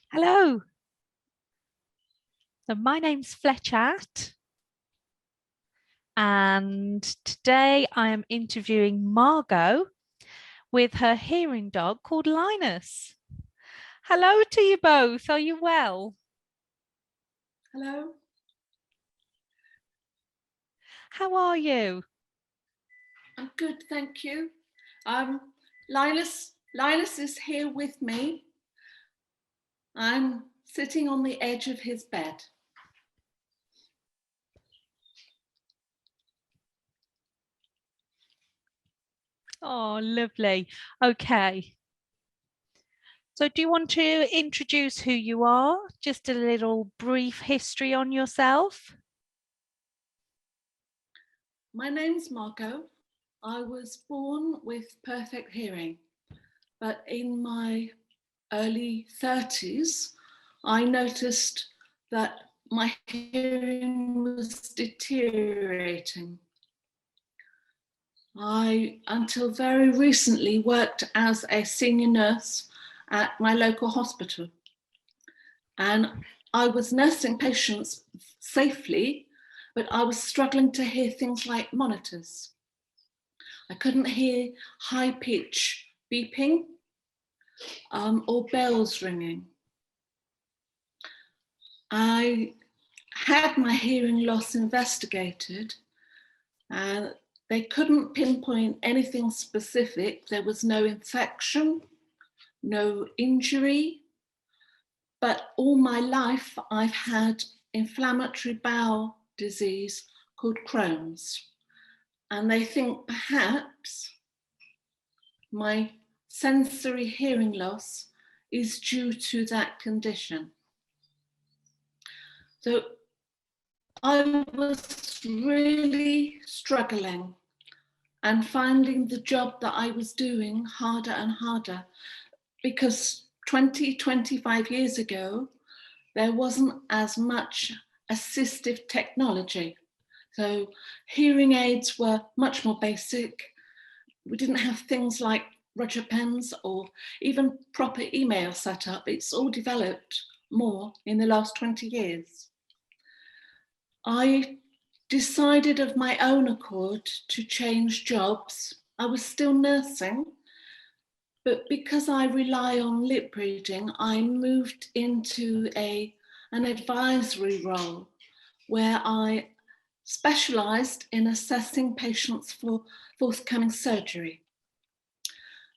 Hello, so my name's Fletchat, and today I am interviewing Margot with her hearing dog called Linus. Hello to you both. Are you well? Hello. How are you? I'm good, thank you. Linus is here with me. I'm sitting on the edge of his bed. Oh, lovely. Okay. So do you want to introduce who you are? Just a little brief history on yourself? My name's Margot. I was born with perfect hearing, but in my early 30s, I noticed that my hearing was deteriorating. I, until very recently, worked as a senior nurse at my local hospital. And I was nursing patients safely, but I was struggling to hear things like monitors. I couldn't hear high pitch beeping or bells ringing. I had my hearing loss investigated, and they couldn't pinpoint anything specific. There was no infection, no injury, but all my life I've had inflammatory bowel disease called Crohn's. And they think perhaps my sensory hearing loss is due to that condition. So I was really struggling and finding the job that I was doing harder and harder, because 25 years ago, there wasn't as much assistive technology. So hearing aids were much more basic. We didn't have things like Roger pens or even proper email set up. It's all developed more in the last 20 years. I decided of my own accord to change jobs. I was still nursing, but because I rely on lip reading, I moved into an advisory role where I specialised in assessing patients for forthcoming surgery.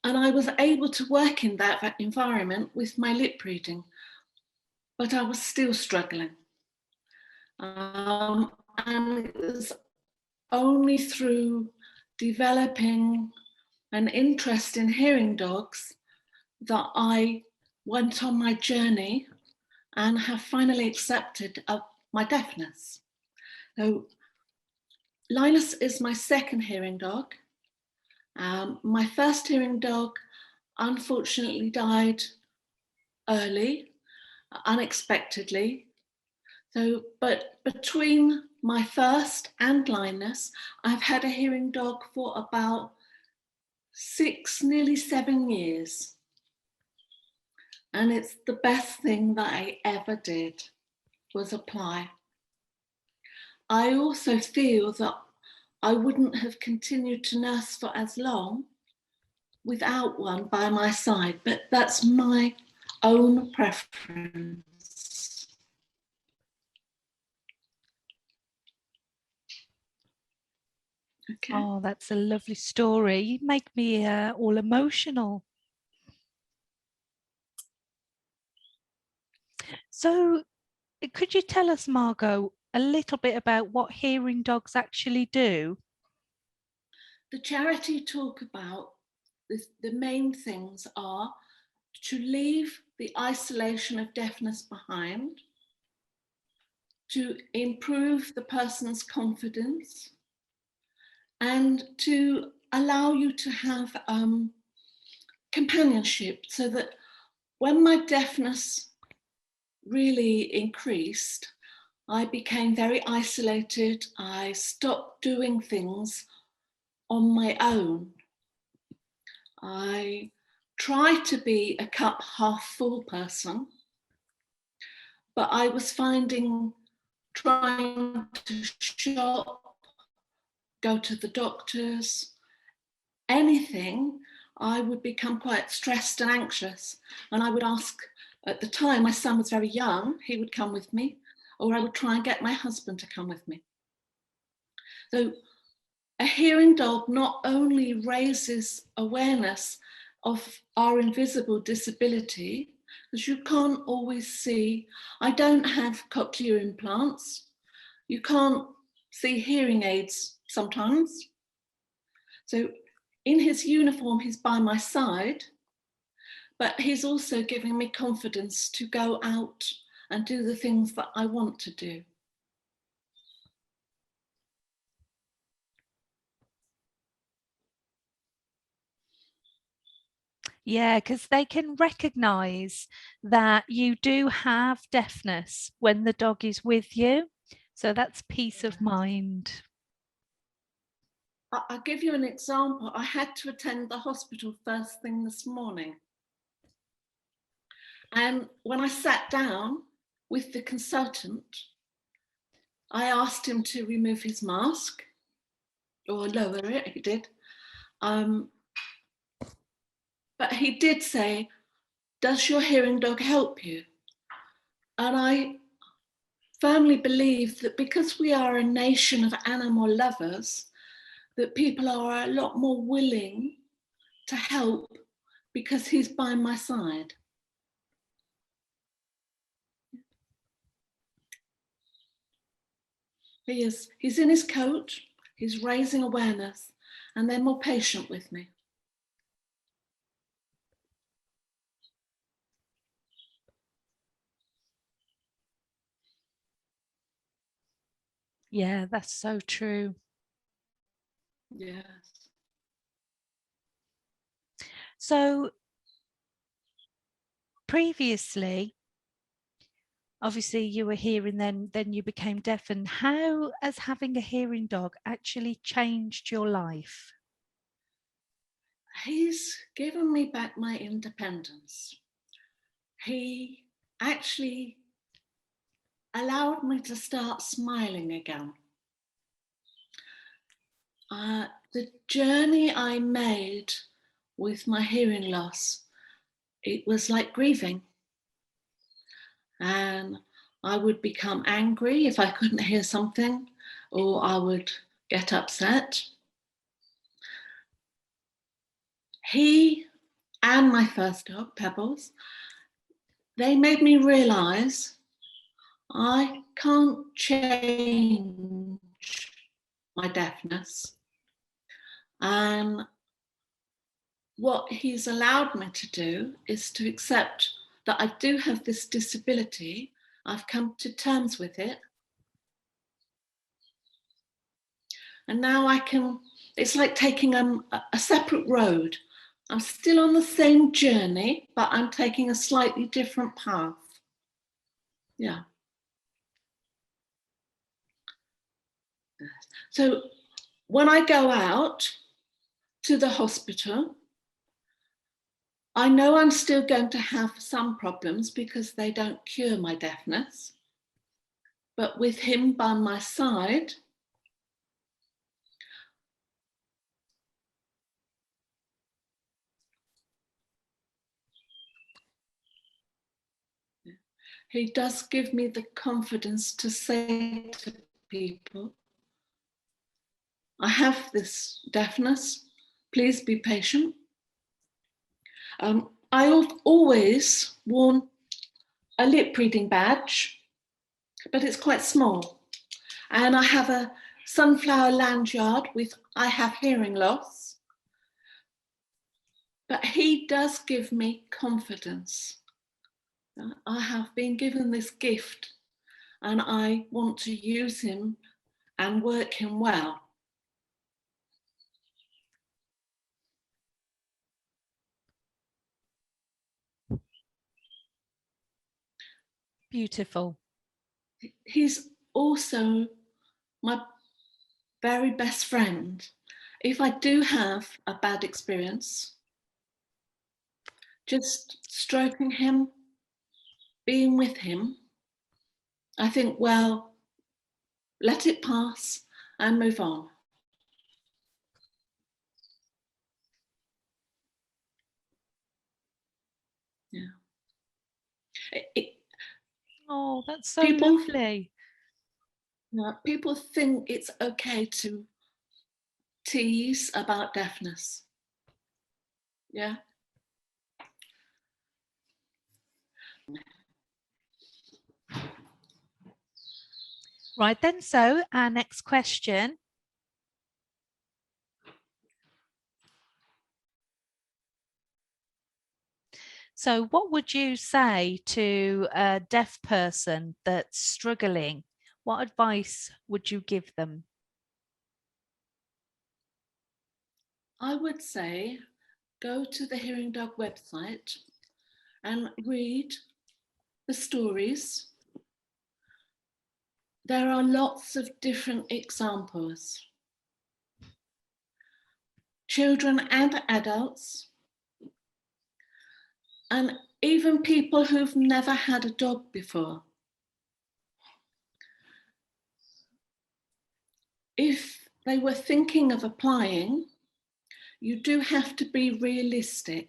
And I was able to work in that environment with my lip reading, but I was still struggling. And it was only through developing an interest in hearing dogs that I went on my journey and have finally accepted my deafness. So Linus is my second hearing dog. My first hearing dog unfortunately died early, unexpectedly. So, but between my first and Linus, I've had a hearing dog for about 6, nearly 7 years. And it's the best thing that I ever did was apply. I also feel that I wouldn't have continued to nurse for as long without one by my side, but that's my own preference. Okay. Oh, that's a lovely story. You make me all emotional. So, could you tell us, Margot, a little bit about what hearing dogs actually do? The charity talk about the main things are to leave the isolation of deafness behind, to improve the person's confidence, and to allow you to have companionship, so that when my deafness really increased, I became very isolated. I stopped doing things on my own. I try to be a cup half full person, but I was finding trying to shop, go to the doctors, anything, I would become quite stressed and anxious. And I would ask, at the time, my son was very young, he would come with me, or I would try and get my husband to come with me. So a hearing dog not only raises awareness of our invisible disability, because you can't always see, I don't have cochlear implants, you can't see hearing aids sometimes. So in his uniform, he's by my side, but he's also giving me confidence to go out and do the things that I want to do. Yeah, because they can recognize that you do have deafness when the dog is with you. So that's peace of mind. I'll give you an example. I had to attend the hospital first thing this morning. And when I sat down with the consultant, I asked him to remove his mask or lower it, he did. But he did say, does your hearing dog help you? And I firmly believe that because we are a nation of animal lovers, that people are a lot more willing to help because he's by my side. He's in his coat, he's raising awareness, and they're more patient with me. Yeah, that's so true. Yes. So previously, obviously you were hearing, then you became deaf. And how has having a hearing dog actually changed your life? He's given me back my independence. He actually allowed me to start smiling again. The journey I made with my hearing loss, it was like grieving. And I would become angry if I couldn't hear something, or I would get upset. He and my first dog, Pebbles, they made me realize I can't change my deafness. And what he's allowed me to do is to accept that I do have this disability. I've come to terms with it. And now I can, it's like taking a separate road. I'm still on the same journey, but I'm taking a slightly different path. Yeah. So when I go out to the hospital, I know I'm still going to have some problems because they don't cure my deafness. But with him by my side, he does give me the confidence to say to people, I have this deafness, please be patient. I've always worn a lip reading badge, but it's quite small. And I have a sunflower lanyard with I have hearing loss. But he does give me confidence. I have been given this gift and I want to use him and work him well. Beautiful. He's also my very best friend. If I do have a bad experience, just stroking him, being with him, I think, well, let it pass and move on. Yeah. Oh, that's so People, lovely. people think it's okay to tease about deafness. Yeah. Right then, so our next question. So what would you say to a deaf person that's struggling? What advice would you give them? I would say go to the Hearing Dog website and read the stories. There are lots of different examples. Children and adults, and even people who've never had a dog before. If they were thinking of applying, you do have to be realistic.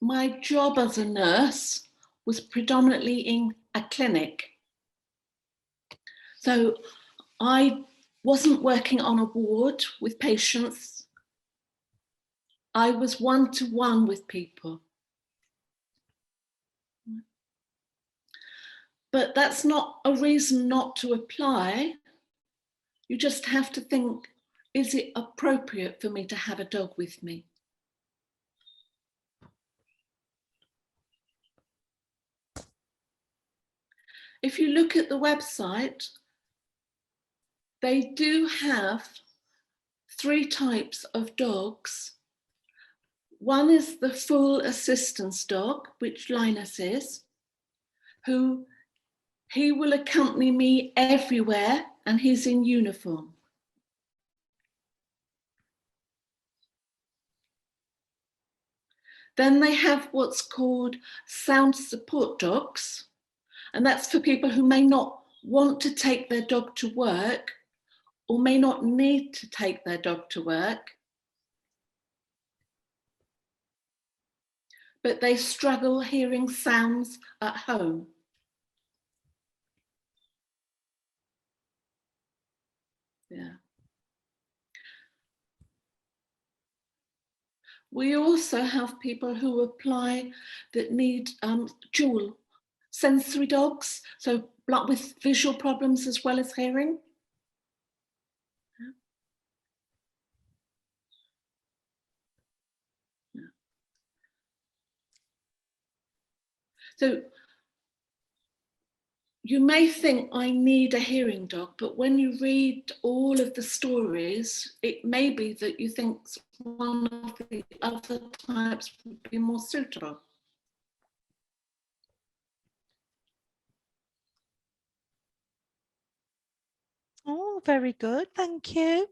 My job as a nurse was predominantly in a clinic. So I wasn't working on a ward with patients. I was one-to-one with people. But that's not a reason not to apply. You just have to think, is it appropriate for me to have a dog with me? If you look at the website, they do have 3 types of dogs. One is the full assistance dog, which Linus is, who he will accompany me everywhere and he's in uniform. Then they have what's called sound support dogs, and that's for people who may not want to take their dog to work or may not need to take their dog to work, but they struggle hearing sounds at home. Yeah. We also have people who apply that need dual sensory dogs, so with visual problems as well as hearing. Yeah. So you may think I need a hearing dog, but when you read all of the stories, it may be that you think one of the other types would be more suitable. Oh, very good. Thank you.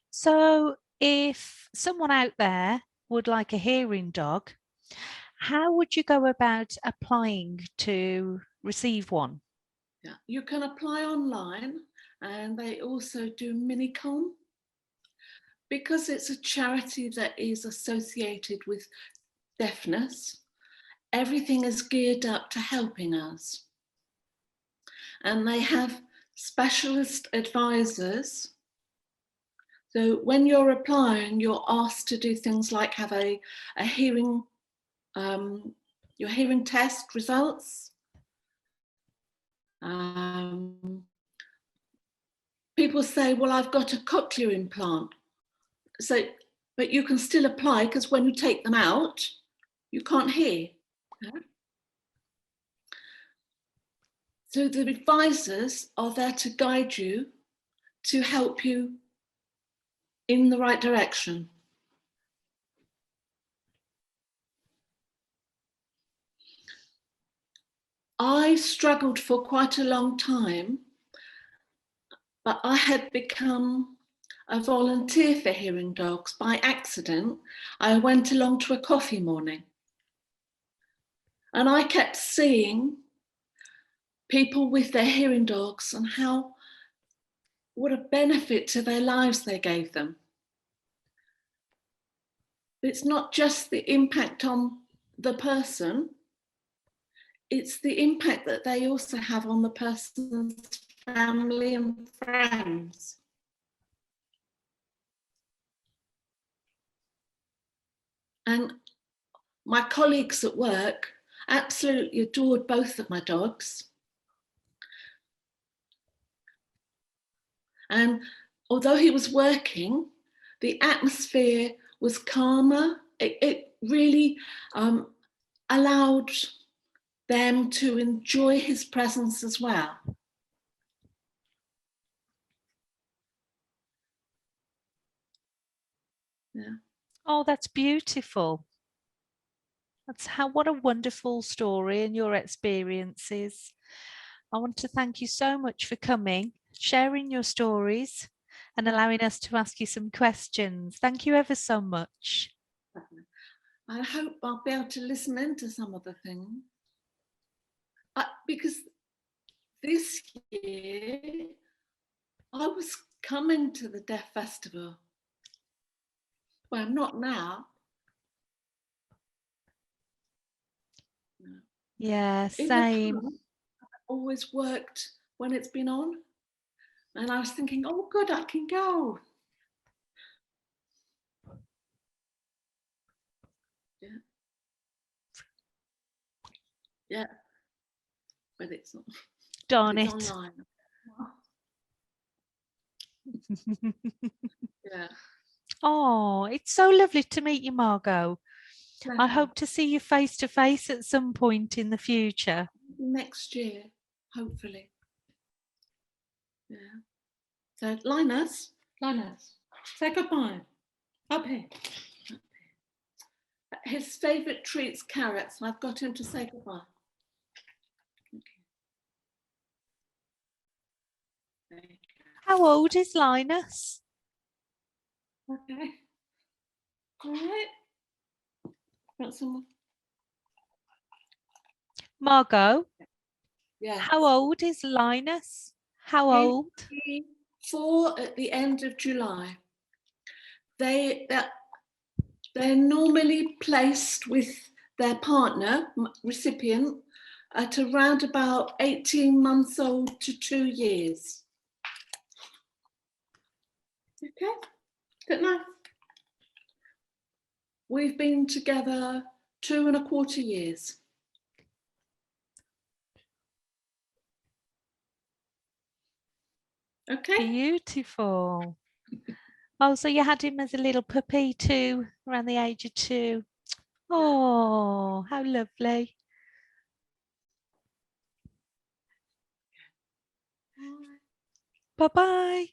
So if someone out there would like a hearing dog, how would you go about applying to receive one? Yeah. You can apply online and they also do Minicom. Because it's a charity that is associated with deafness, everything is geared up to helping us. And they have specialist advisors. So when you're applying, you're asked to do things like have a hearing, your hearing test results. People say, well, I've got a cochlear implant. So, but you can still apply because when you take them out, you can't hear. So the advisors are there to guide you, to help you in the right direction. I struggled for quite a long time, but I had become a volunteer for hearing dogs by accident. I went along to a coffee morning and I kept seeing people with their hearing dogs and what a benefit to their lives they gave them. It's not just the impact on the person, it's the impact that they also have on the person's family and friends. And my colleagues at work absolutely adored both of my dogs. And although he was working, the atmosphere was calmer. It really allowed them to enjoy his presence as well. Yeah. Oh, that's beautiful. What a wonderful story and your experiences. I want to thank you so much for coming, sharing your stories and allowing us to ask you some questions. Thank you ever so much. I hope I'll be able to listen into some of the things. Because this year I was coming to the Deaf Festival. Well, not now. No. Yeah, In the same. past, I've always worked when it's been on. And I was thinking, oh, good, I can go. Yeah. Yeah. But it's not. Darn It's it. online. Yeah. Oh, it's so lovely to meet you, Margot. I Pleasure. hope to see you face to face at some point in the future. Next year, hopefully. Yeah. So Linus, say goodbye. Up here. His favourite treat's carrots. I've got him to say goodbye. Okay. How old is Linus? Okay. All right. Got some. Margot? Yeah. How old is Linus? How old? 4 at the end of July. They're normally placed with their partner, recipient, at around about 18 months old to 2 years. Okay, good night. We've been together 2.25 years. Okay. Beautiful. Oh, so you had him as a little puppy too, around the age of 2. Oh, how lovely. Bye-bye.